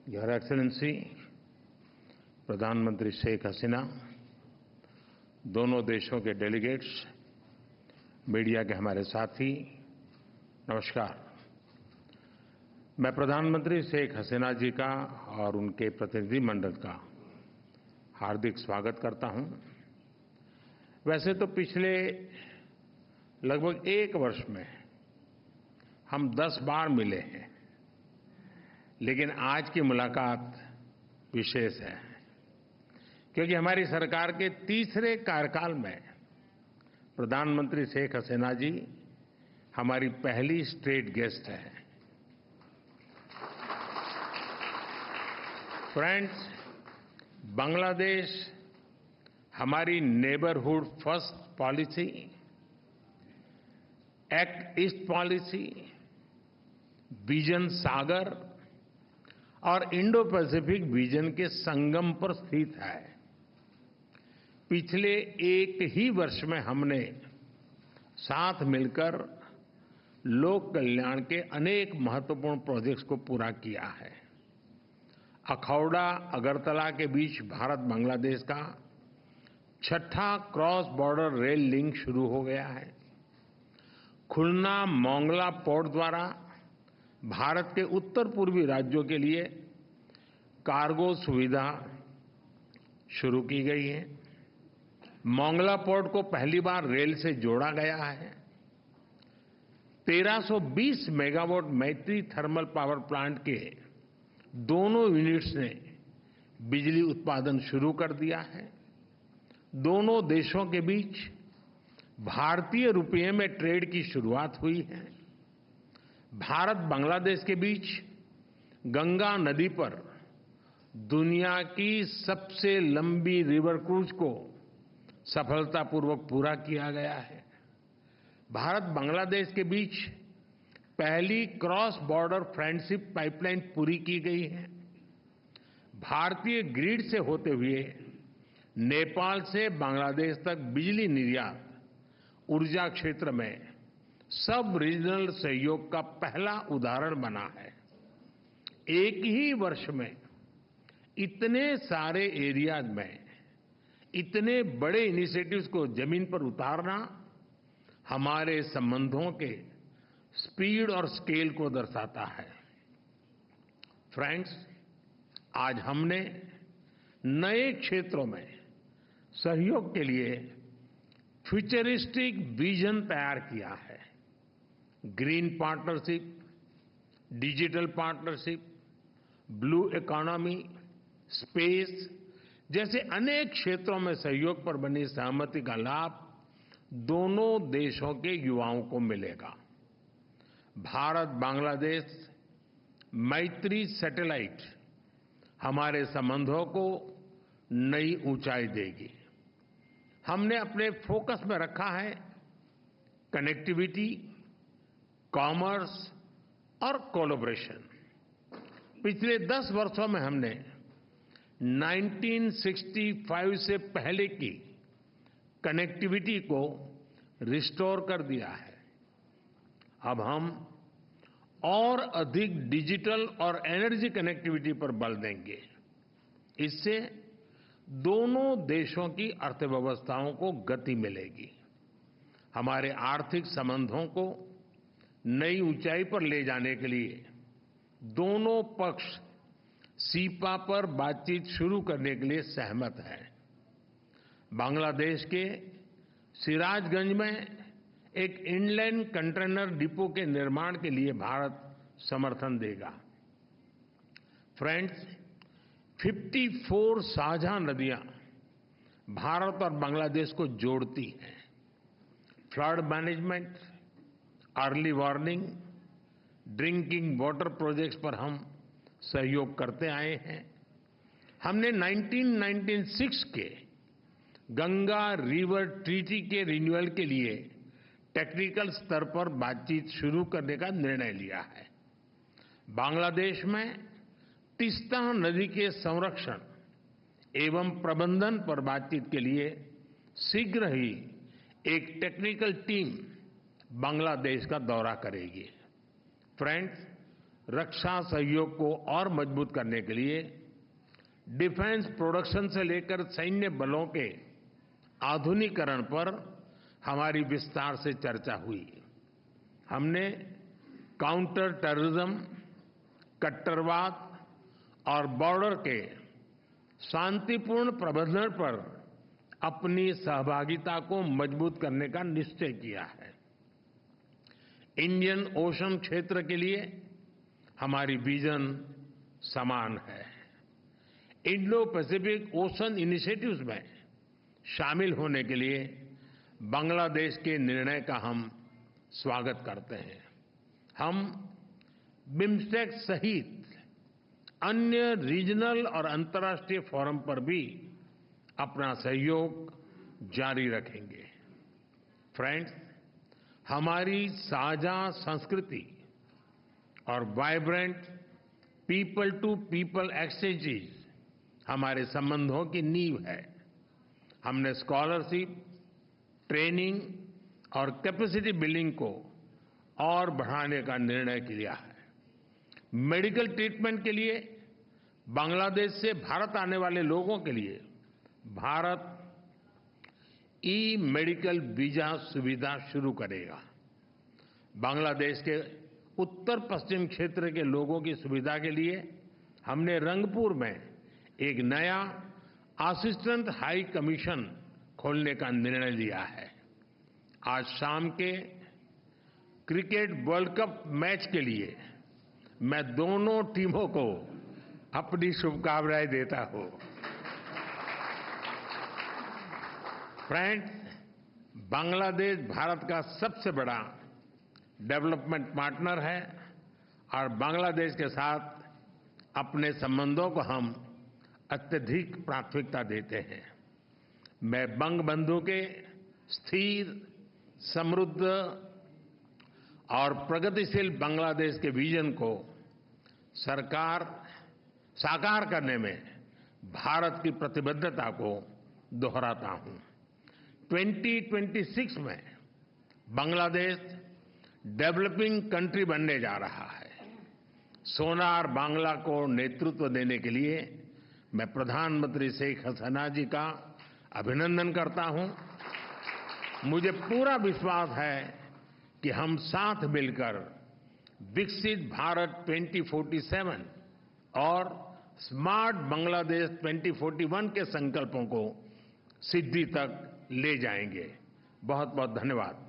Your excellency प्रधानमंत्री शेख हसीना, दोनों देशों के डेलीगेट्स, मीडिया के हमारे साथी, नमस्कार। मैं प्रधानमंत्री शेख हसीना जी का और उनके प्रतिनिधिमंडल का हार्दिक स्वागत करता हूं। वैसे तो पिछले लगभग 1 वर्ष में हम 10 बार मिले हैं, लेकिन आज की मुलाकात विशेष है क्योंकि हमारी सरकार के तीसरे कार्यकाल में प्रधानमंत्री शेख हसीना जी हमारी पहली स्टेट गेस्ट हैं। फ्रेंड्स, बांग्लादेश हमारी neighbourhood first policy, act east policy, vision Sagar और इंडो पैसिफिक विजन के संगम पर स्थित है। पिछले 1 ही वर्ष में हमने साथ मिलकर लोक कल्याण के अनेक महत्वपूर्ण प्रोजेक्ट्स को पूरा किया है। अखौड़ा अगरतला के बीच भारत बांग्लादेश का 6ठा क्रॉस बॉर्डर रेल लिंक शुरू हो गया है। खुलना मोंगला पोर्ट द्वारा भारत के उत्तर पूर्वी राज्यों के लिए कार्गो सुविधा शुरू की गई है। मोंगला पोर्ट को पहली बार रेल से जोड़ा गया है। 1320 मेगावाट मैत्री थर्मल पावर प्लांट के दोनों यूनिट्स ने बिजली उत्पादन शुरू कर दिया है। दोनों देशों के बीच भारतीय रुपये में ट्रेड की शुरुआत हुई है। भारत बांग्लादेश के बीच गंगा नदी पर दुनिया की सबसे लंबी रिवर क्रूज को सफलतापूर्वक पूरा किया गया है। भारत बांग्लादेश के बीच पहली क्रॉस बॉर्डर फ्रेंडशिप पाइपलाइन पूरी की गई है। भारतीय ग्रिड से होते हुए नेपाल से बांग्लादेश तक बिजली निर्यात ऊर्जा क्षेत्र में सब रीजनल सहयोग का पहला उदाहरण बना है। एक ही वर्ष में इतने सारे एरियाज में इतने बड़े इनिशिएटिव्स को जमीन पर उतारना हमारे संबंधों के स्पीड और स्केल को दर्शाता है। फ्रेंड्स, आज हमने नए क्षेत्रों में सहयोग के लिए फ्यूचरिस्टिक विजन तैयार किया है। Green partnership, digital partnership, blue economy, space जैसे अनेक क्षेत्रों में सहयोग पर बनी सहमति का लाभ दोनों देशों के युवाओं को मिलेगा। भारत बांग्लादेश मैत्री सैटेलाइट हमारे संबंधों को नई ऊंचाई देगी। हमने अपने फोकस में रखा है कनेक्टिविटी, कॉमर्स और कोलैबोरेशन। पिछले 10 वर्षों में हमने 1965 से पहले की कनेक्टिविटी को रिस्टोर कर दिया है। अब हम और अधिक डिजिटल और एनर्जी कनेक्टिविटी पर बल देंगे। इससे दोनों देशों की अर्थव्यवस्थाओं को गति मिलेगी। हमारे आर्थिक संबंधों को नई ऊंचाई पर ले जाने के लिए दोनों पक्ष सीपा पर बातचीत शुरू करने के लिए सहमत हैं। बांग्लादेश के सिराजगंज में एक इनलैंड कंटेनर डिपो के निर्माण के लिए भारत समर्थन देगा। फ्रेंड्स, 54 साझा नदियां भारत और बांग्लादेश को जोड़ती हैं। Flood management, early warning, drinking water projects पर हम सहयोग करते आए हैं। हमने 1996 के गंगा रिवर ट्रीटी के रिन्यूअल के लिए टेक्निकल स्तर पर बातचीत शुरू करने का निर्णय लिया है। बांग्लादेश में तीस्ता नदी के संरक्षण एवं प्रबंधन पर बातचीत के लिए शीघ्र ही एक टेक्निकल टीम बांग्लादेश का दौरा करेगी। फ्रेंड्स, रक्षा सहयोग को और मजबूत करने के लिए डिफेंस प्रोडक्शन से लेकर सैन्य बलों के आधुनिकीकरण पर हमारी विस्तार से चर्चा हुई। हमने काउंटर टेररिज्म, कट्टरवाद और बॉर्डर के शांतिपूर्ण प्रबंधन पर अपनी सहभागिता को मजबूत करने का निश्चय किया है। इंडियन ओशन क्षेत्र के लिए हमारी विजन समान है। इंडो पैसिफिक ओशन इनिशिएटिव्स में शामिल होने के लिए बांग्लादेश के निर्णय का हम स्वागत करते हैं। हम बिम्स्टेक सहित अन्य रीजनल और अंतर्राष्ट्रीय फोरम पर भी अपना सहयोग जारी रखेंगे। फ्रेंड्स, हमारी साझा संस्कृति और vibrant people to people exchanges हमारे संबंधों की नींव है। हमने स्कॉलरशिप, ट्रेनिंग और कैपेसिटी बिल्डिंग को और बढ़ाने का निर्णय लिया है। मेडिकल ट्रीटमेंट के लिए बांग्लादेश से भारत आने वाले लोगों के लिए भारत ई मेडिकल वीजा सुविधा शुरू करेगा। बांग्लादेश के उत्तर पश्चिम क्षेत्र के लोगों की सुविधा के लिए हमने रंगपुर में एक नया असिस्टेंट हाई कमीशन खोलने का निर्णय लिया है। आज शाम के क्रिकेट वर्ल्ड कप मैच के लिए मैं दोनों टीमों को अपनी शुभकामनाएं देता हूं। फ्रेंड्स, बांग्लादेश भारत का सबसे बड़ा डेवलपमेंट पार्टनर है और बांग्लादेश के साथ अपने संबंधों को हम अत्यधिक प्राथमिकता देते हैं। मैं बंगबंधु के स्थिर, समृद्ध और प्रगतिशील बांग्लादेश के विजन को साकार करने में भारत की प्रतिबद्धता को दोहराता हूं। 2026 में बांग्लादेश डेवलपिंग कंट्री बनने जा रहा है। सोनार बांग्ला को नेतृत्व देने के लिए मैं प्रधानमंत्री शेख हसीना जी का अभिनंदन करता हूं। मुझे पूरा विश्वास है कि हम साथ मिलकर विकसित भारत 2047 और स्मार्ट बांग्लादेश 2041 के संकल्पों को सिद्धि तक ले जाएंगे। बहुत बहुत धन्यवाद।